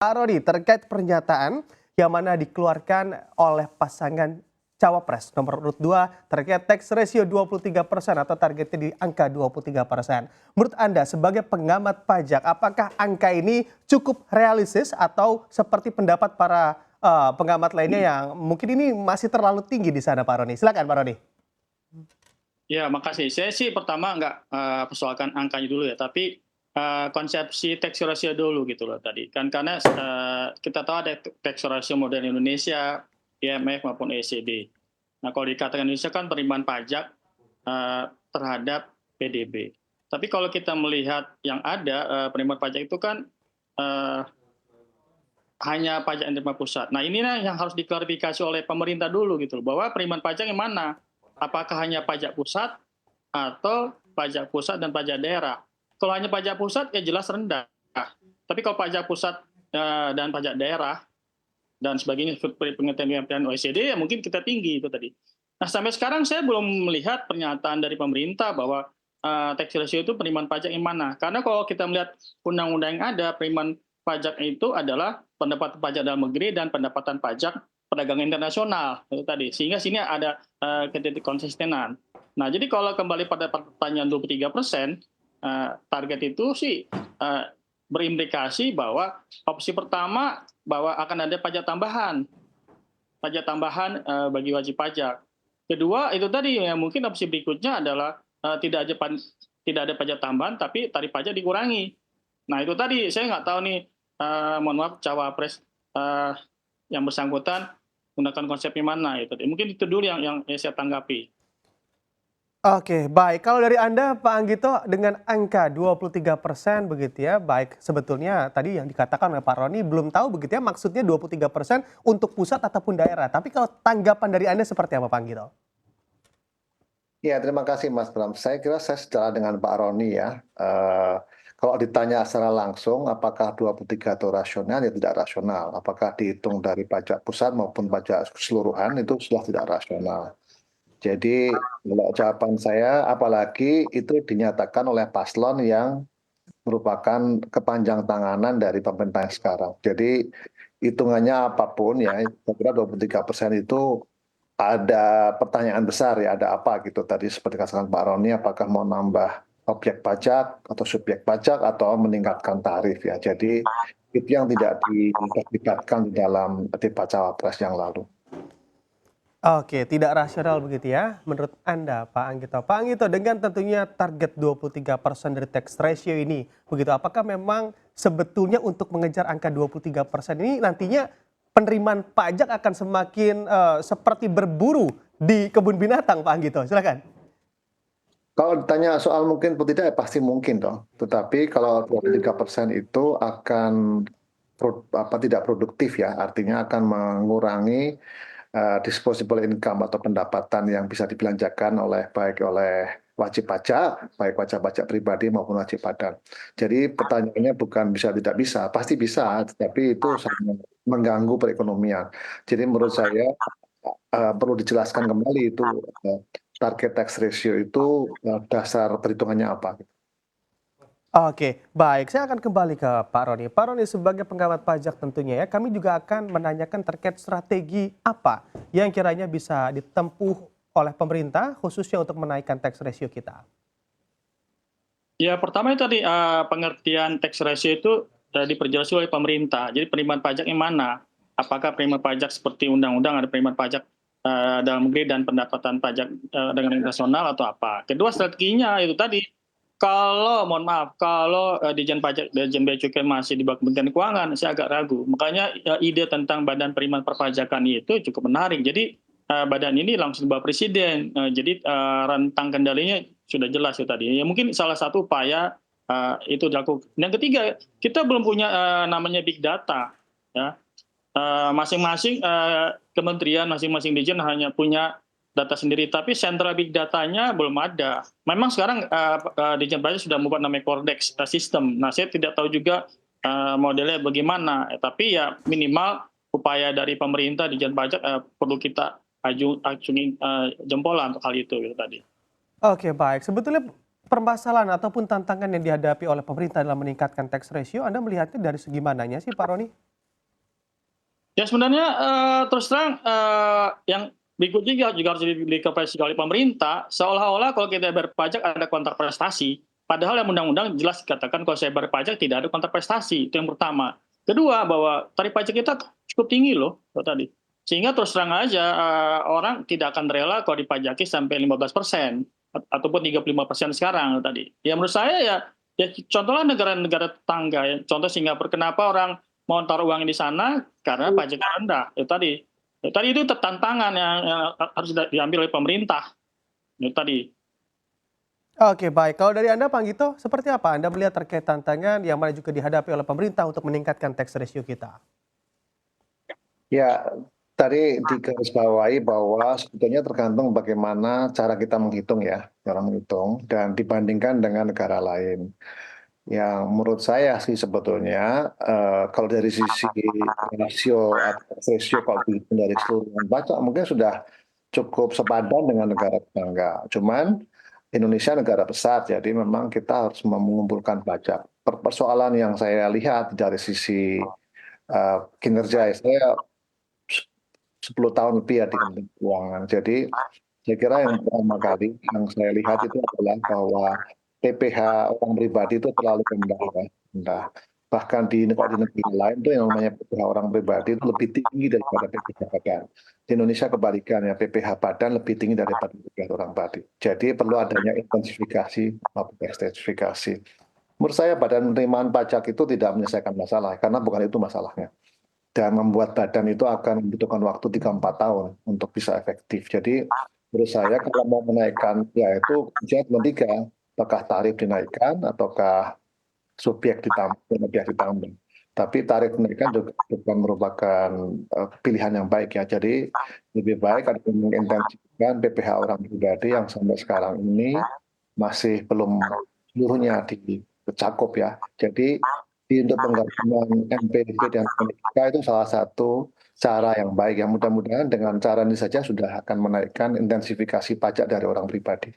Pak Roni, terkait pernyataan yang mana dikeluarkan oleh pasangan Cawapres nomor urut 2 terkait tax ratio 23% atau targetnya di angka 23%. Menurut Anda sebagai pengamat pajak, apakah angka ini cukup realistis atau seperti pendapat para pengamat lainnya yang mungkin ini masih terlalu tinggi di sana, Pak Roni? Silakan, Pak Roni. Ya, makasih. Saya sih pertama nggak persoalkan angkanya dulu ya, tapi konsepsi tax ratio dulu gitu loh tadi. Kan karena kita tahu ada tax ratio modern Indonesia, IMF maupun OECD. Nah, kalau dikatakan Indonesia kan penerimaan pajak terhadap PDB. Tapi kalau kita melihat yang ada penerimaan pajak itu kan hanya pajak yang diterima pusat. Nah, inilah yang harus diklarifikasi oleh pemerintah dulu gitu loh, bahwa penerimaan pajak yang mana? Apakah hanya pajak pusat atau pajak pusat dan pajak daerah? Kalau hanya pajak pusat ya jelas rendah. Tapi kalau pajak pusat dan pajak daerah dan sebagainya pengertian OECD ya mungkin kita tinggi itu tadi. Nah, sampai sekarang saya belum melihat pernyataan dari pemerintah bahwa tax ratio itu penerimaan pajak yang mana. Karena kalau kita melihat undang-undang yang ada, penerimaan pajak itu adalah pendapatan pajak dalam negeri dan pendapatan pajak perdagangan internasional itu tadi. Sehingga sini ada ketitikkonsistenan. Nah, jadi kalau kembali pada pertanyaan 23%, target itu sih berimplikasi bahwa opsi pertama bahwa akan ada pajak tambahan bagi wajib pajak. Kedua itu tadi ya mungkin opsi berikutnya adalah tidak ada pajak tambahan tapi tarif pajak dikurangi. Nah itu tadi saya nggak tahu nih, mohon maaf Cawapres yang bersangkutan menggunakan konsepnya mana itu. Mungkin itu dulu yang saya tanggapi. Oke, baik. Kalau dari Anda, Pak Anggito, dengan angka 23% begitu ya, baik sebetulnya tadi yang dikatakan oleh Pak Roni belum tahu begitu ya maksudnya 23% untuk pusat ataupun daerah. Tapi kalau tanggapan dari Anda seperti apa, Pak Anggito? Ya, terima kasih Mas Bram. Saya kira saya secara dengan Pak Roni ya. Kalau ditanya secara langsung, apakah 23 itu rasional? Ya tidak rasional. Apakah dihitung dari pajak pusat maupun pajak keseluruhan itu sudah tidak rasional. Jadi kalau jawaban saya, apalagi itu dinyatakan oleh paslon yang merupakan kepanjang tanganan dari pemerintah yang sekarang. Jadi hitungannya apapun ya, saya kira 23% itu ada pertanyaan besar ya, ada apa gitu tadi seperti katakan Pak Roni, apakah mau nambah objek pajak atau subjek pajak atau meningkatkan tarif ya. Jadi itu yang tidak diperdebatkan dalam debat Cawapres yang lalu. Oke, tidak rasional begitu ya menurut Anda, Pak Anggito. Pak Anggito, dengan tentunya target 23% dari tax ratio ini, begitu apakah memang sebetulnya untuk mengejar angka 23% ini nantinya penerimaan pajak akan semakin seperti berburu di kebun binatang, Pak Anggito? Silakan. Kalau ditanya soal mungkin atau tidak, ya pasti mungkin dong. Tetapi kalau 23% itu akan tidak produktif ya, artinya akan mengurangi disposable income atau pendapatan yang bisa dibelanjakan baik oleh wajib pajak, baik wajib pajak pribadi maupun wajib pajak. Jadi pertanyaannya bukan bisa tidak bisa, pasti bisa, tetapi itu sangat mengganggu perekonomian. Jadi menurut saya perlu dijelaskan kembali itu target tax ratio itu dasar perhitungannya apa. Oke, baik. Saya akan kembali ke Pak Roni. Pak Roni, sebagai pengamat pajak tentunya ya, kami juga akan menanyakan terkait strategi apa yang kiranya bisa ditempuh oleh pemerintah khususnya untuk menaikkan tax ratio kita. Ya pertama itu tadi pengertian tax ratio itu diperjelas oleh pemerintah. Jadi penerimaan pajak yang mana? Apakah penerimaan pajak seperti undang-undang ada penerimaan pajak dalam negeri dan pendapatan pajak dengan internasional atau apa? Kedua strateginya itu tadi. Kalau mohon maaf, kalau Dijen Pajak Dijen Bea Cukai masih di bawah Kementerian Keuangan, saya agak ragu. Makanya ide tentang Badan Penerimaan Perpajakan itu cukup menarik. Jadi badan ini langsung di bawah Presiden. Jadi rentang kendalinya sudah jelas itu tadi. Ya mungkin salah satu upaya itu dilakukan. Yang ketiga, kita belum punya namanya big data. Ya, masing-masing kementerian, masing-masing dijen hanya punya data sendiri, tapi sentra big datanya belum ada. Memang sekarang Dijen Pajak sudah membuat namanya Cordex sistem. Nah, saya tidak tahu juga modelnya bagaimana, tapi ya minimal upaya dari pemerintah Dijen Pajak perlu kita acungin jempolan untuk hal itu gitu tadi. Oke, baik. Sebetulnya permasalahan ataupun tantangan yang dihadapi oleh pemerintah dalam meningkatkan tax ratio, Anda melihatnya dari segi mananya sih, Pak Roni? Ya sebenarnya terus terang yang berikut juga harus dikoreksi oleh pemerintah, seolah-olah kalau kita bayar pajak ada kontrprestasi, padahal yang undang-undang jelas dikatakan kalau saya bayar pajak tidak ada kontrprestasi, itu yang pertama. Kedua, bahwa tarif pajak kita cukup tinggi loh tadi. Sehingga terus terang aja orang tidak akan rela kalau dipajaki sampai 15% ataupun 35% sekarang tadi. Ya menurut saya ya contohnya negara-negara tetangga ya. Contoh Singapura, kenapa orang mau taruh uang di sana karena pajaknya rendah. Itu tadi itu tantangan yang harus diambil oleh pemerintah. Itu tadi. Oke, baik. Kalau dari Anda, Pak Gito, seperti apa Anda melihat terkait tantangan yang mana juga dihadapi oleh pemerintah untuk meningkatkan tax ratio kita? Ya, tadi digarisbawahi bahwa sebetulnya tergantung bagaimana cara kita menghitung ya, cara menghitung dan dibandingkan dengan negara lain. Yang menurut saya sih sebetulnya kalau dari sisi rasio atau ratio kalau dihitung dari keseluruhan pajak mungkin sudah cukup sepadan dengan negara tetangga. Cuman Indonesia negara besar, jadi memang kita harus mengumpulkan pajak. Persoalan yang saya lihat dari sisi kinerja saya 10 tahun lebih ya di Kementerian Keuangan. Jadi saya kira yang pertama kali yang saya lihat itu adalah bahwa PPh orang pribadi itu terlalu rendah, ya, rendah. Bahkan di negara lain itu yang namanya PPh orang pribadi itu lebih tinggi daripada PPh badan. Di Indonesia kebalikannya, PPh badan lebih tinggi daripada PPh orang pribadi. Jadi perlu adanya intensifikasi maupun ekstensifikasi. Menurut saya badan penerimaan pajak itu tidak menyelesaikan masalah, karena bukan itu masalahnya. Dan membuat badan itu akan membutuhkan waktu 3-4 tahun untuk bisa efektif. Jadi menurut saya kalau mau menaikkan ya itu kuncinya cuma tiga, apakah tarif dinaikkan ataukah subjek ditambah. Tapi tarif dinaikkan juga bukan merupakan pilihan yang baik ya. Jadi lebih baik ada yang mengintensifkan PPh orang pribadi yang sampai sekarang ini masih belum seluruhnya dicakup ya. Jadi untuk penggabungan MPDP dan NIK itu salah satu cara yang baik. Yang mudah-mudahan dengan cara ini saja sudah akan menaikkan intensifikasi pajak dari orang pribadi.